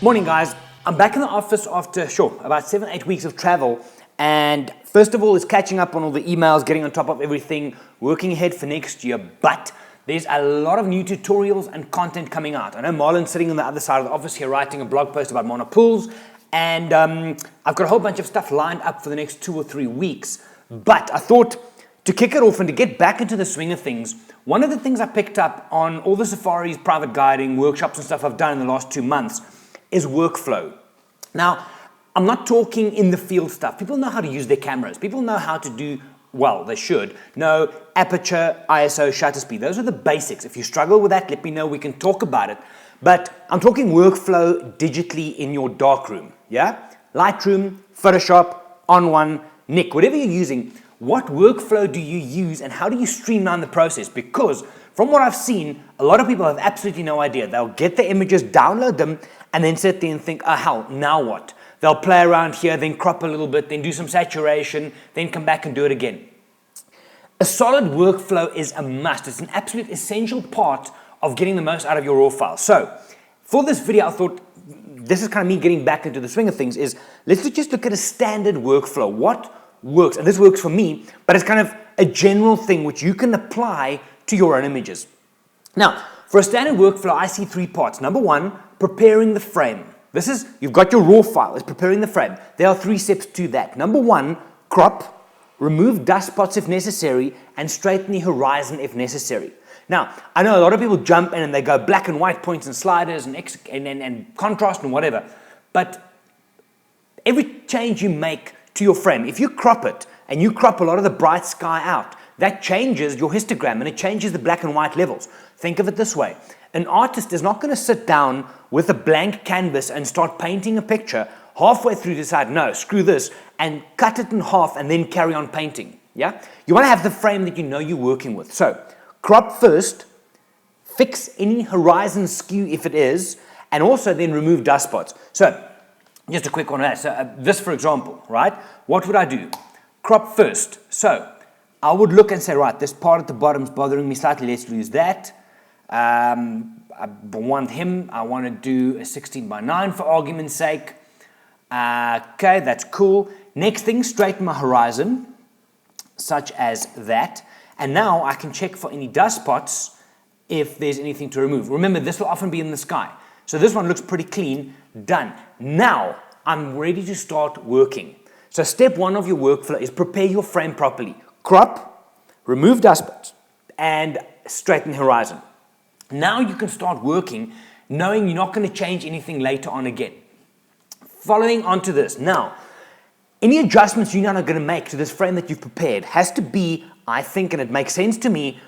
Morning guys, I'm back in the office after, about 7-8 weeks of travel, and first of all it's catching up on all the emails, getting on top of everything, working ahead for next year, but there's a lot of new tutorials and content coming out. I know Marlon's sitting on the other side of the office here writing a blog post about monopools, and I've got a whole bunch of stuff lined up for the next 2 or 3 weeks, but I thought to kick it off and to get back into the swing of things, one of the things I picked up on all the safaris, private guiding, workshops and stuff I've done in the last 2 months is workflow. Now, I'm not talking in the field stuff. People know how to use their cameras. People know how to do, well, they should, know aperture, ISO, shutter speed. Those are the basics. If you struggle with that, let me know, we can talk about it. But I'm talking workflow digitally in your darkroom, yeah? Lightroom, Photoshop, On1, Nick, whatever you're using, what workflow do you use and how do you streamline the process? Because from what I've seen, a lot of people have absolutely no idea. They'll get the images, download them, and then sit there and think, oh hell, now what? They'll play around here, then crop a little bit, then do some saturation, then come back and do it again. A solid workflow is a must. It's an absolute essential part of getting the most out of your raw file. So, for this video, I thought, this is kind of me getting back into the swing of things, is let's just look at a standard workflow. What works? And this works for me, but it's kind of a general thing which you can apply to your own images. Now, for a standard workflow, I see 3 parts. Number 1, preparing the frame. This is, you've got your raw file, it's preparing the frame. There are 3 steps to that. Number 1, crop, remove dust spots if necessary, and straighten the horizon if necessary. Now, I know a lot of people jump in and they go black and white points and sliders and contrast and whatever, but every change you make to your frame, if you crop it and you crop a lot of the bright sky out, that changes your histogram and it changes the black and white levels. Think of it this way. An artist is not going to sit down with a blank canvas and start painting a picture, halfway through decide, no, screw this, and cut it in half and then carry on painting. Yeah? You want to have the frame that you know you're working with. So, crop first, fix any horizon skew if it is, and also then remove dust spots. So, just a quick one on that. So, this for example, right? What would I do? Crop first. So, I would look and say, right, this part at the bottom is bothering me slightly, let's use that. I want him, I want to do a 16:9 for argument's sake. Okay, that's cool. Next thing, straighten my horizon, such as that. And now I can check for any dust spots if there's anything to remove. Remember, this will often be in the sky. So this one looks pretty clean, done. Now I'm ready to start working. So step 1 of your workflow is prepare your frame properly. Crop, remove dust spots, and straighten the horizon. Now you can start working knowing you're not going to change anything later on again. Following on to this, now, any adjustments you're now going to make to this frame that you've prepared has to be, I think, and it makes sense to me,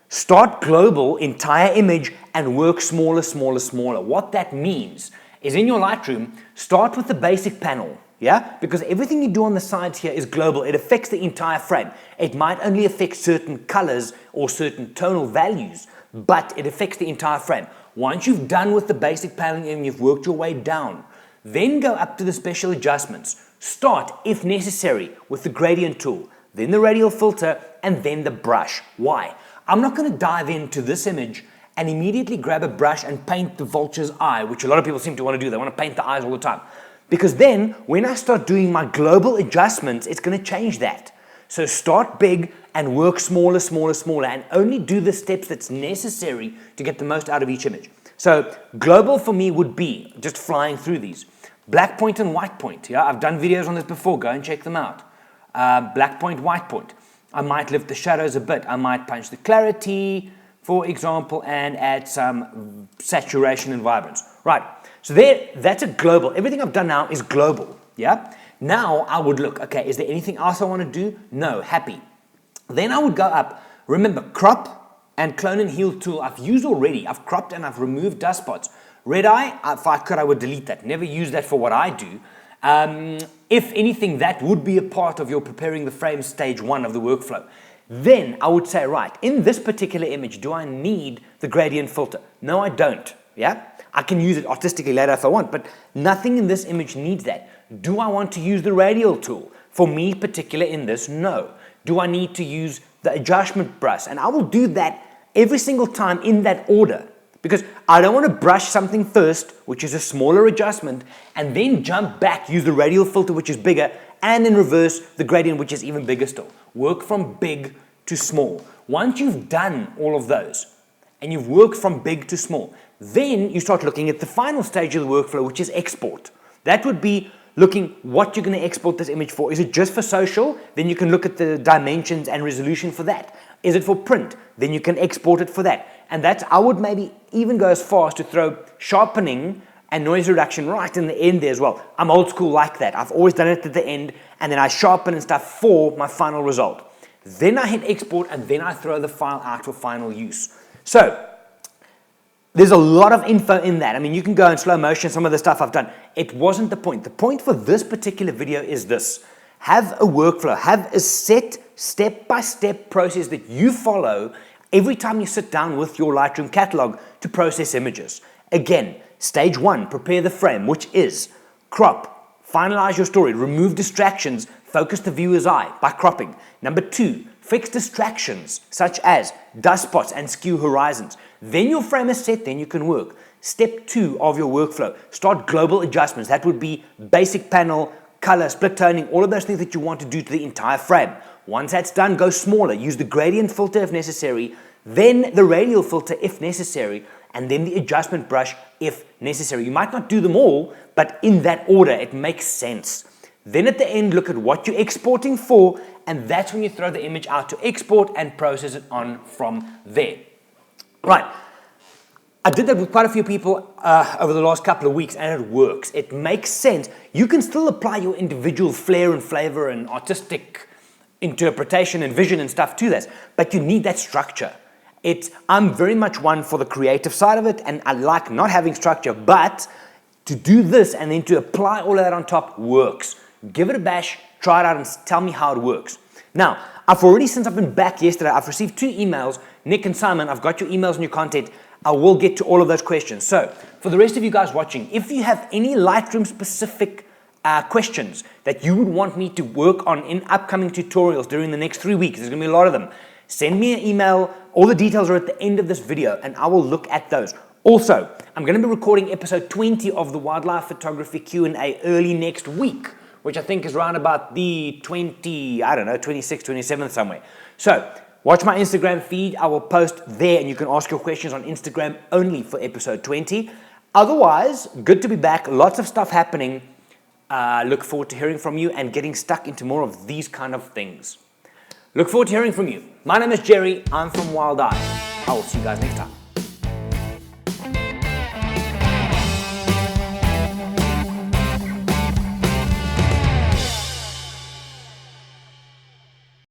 start global, entire image, and work smaller, smaller, smaller. What that means is in your Lightroom, start with the basic panel. Yeah, because everything you do on the sides here is global. It affects the entire frame. It might only affect certain colors or certain tonal values, but it affects the entire frame. Once you've done with the basic paneling and you've worked your way down, then go up to the special adjustments. Start, if necessary, with the gradient tool, then the radial filter, and then the brush. Why? I'm not going to dive into this image and immediately grab a brush and paint the vulture's eye, which a lot of people seem to want to do. They want to paint the eyes all the time. Because then, when I start doing my global adjustments, it's going to change that. So start big and work smaller, smaller, smaller, and only do the steps that's necessary to get the most out of each image. So global for me would be just flying through these. Black point and white point. Yeah, I've done videos on this before. Go and check them out. Black point, white point. I might lift the shadows a bit. I might punch the clarity, for example, and add some saturation and vibrance. Right. So that's a global. Everything I've done now is global, yeah? Now I would look, okay, is there anything else I want to do? No, happy. Then I would go up. Remember, crop and clone and heal tool I've used already. I've cropped and I've removed dust spots. Red eye, if I could, I would delete that. Never use that for what I do. If anything, that would be a part of your preparing the frame stage 1 of the workflow. Then I would say, right, in this particular image, do I need the gradient filter? No, I don't, yeah? I can use it artistically later if I want, but nothing in this image needs that. Do I want to use the radial tool? For me, particular in this, no. Do I need to use the adjustment brush? And I will do that every single time in that order. Because I don't want to brush something first, which is a smaller adjustment, and then jump back, use the radial filter, which is bigger, and in reverse, the gradient, which is even bigger still. Work from big to small. Once you've done all of those, and you've worked from big to small, then you start looking at the final stage of the workflow, which is export. That would be looking what you're going to export this image for. Is it just for social? Then you can look at the dimensions and resolution for that. Is it for print? Then you can export it for that. And that's, I would maybe even go as far as to throw sharpening and noise reduction right in the end there as well. I'm old school like that. I've always done it at the end, and then I sharpen and stuff for my final result. Then I hit export, and then I throw the file out for final use. So there's a lot of info in that. I mean, you can go in slow motion, some of the stuff I've done. It wasn't the point. The point for this particular video is this. Have a workflow. Have a set step-by-step process that you follow every time you sit down with your Lightroom catalog to process images. Again, stage 1, prepare the frame, which is crop, finalize your story, remove distractions, focus the viewer's eye by cropping. Number 2, fix distractions such as dust spots and skew horizons. Then your frame is set, then you can work. Step 2 of your workflow, start global adjustments. That would be basic panel, color, split toning, all of those things that you want to do to the entire frame. Once that's done, go smaller. Use the gradient filter if necessary, then the radial filter if necessary, and then the adjustment brush if necessary. You might not do them all, but in that order, it makes sense. Then at the end, look at what you're exporting for, and that's when you throw the image out to export and process it on from there. Right. I did that with quite a few people over the last couple of weeks, and it works. It makes sense. You can still apply your individual flair and flavor and artistic interpretation and vision and stuff to this, but you need that structure. I'm very much one for the creative side of it, and I like not having structure, but to do this and then to apply all of that on top works. Give it a bash, try it out, and tell me how it works. Now, since I've been back yesterday, I've received 2 emails. Nick and Simon, I've got your emails and your content. I will get to all of those questions. So, for the rest of you guys watching, if you have any Lightroom specific questions that you would want me to work on in upcoming tutorials during the next 3 weeks, there's going to be a lot of them, send me an email. All the details are at the end of this video, and I will look at those. Also, I'm going to be recording episode 20 of the Wildlife Photography Q&A early next week, which I think is around about the 26th, 27th somewhere. So, watch my Instagram feed. I will post there, and you can ask your questions on Instagram only for episode 20. Otherwise, good to be back. Lots of stuff happening. Look forward to hearing from you and getting stuck into more of these kind of things. Look forward to hearing from you. My name is Gerry. I'm from Wild Eye. I will see you guys next time.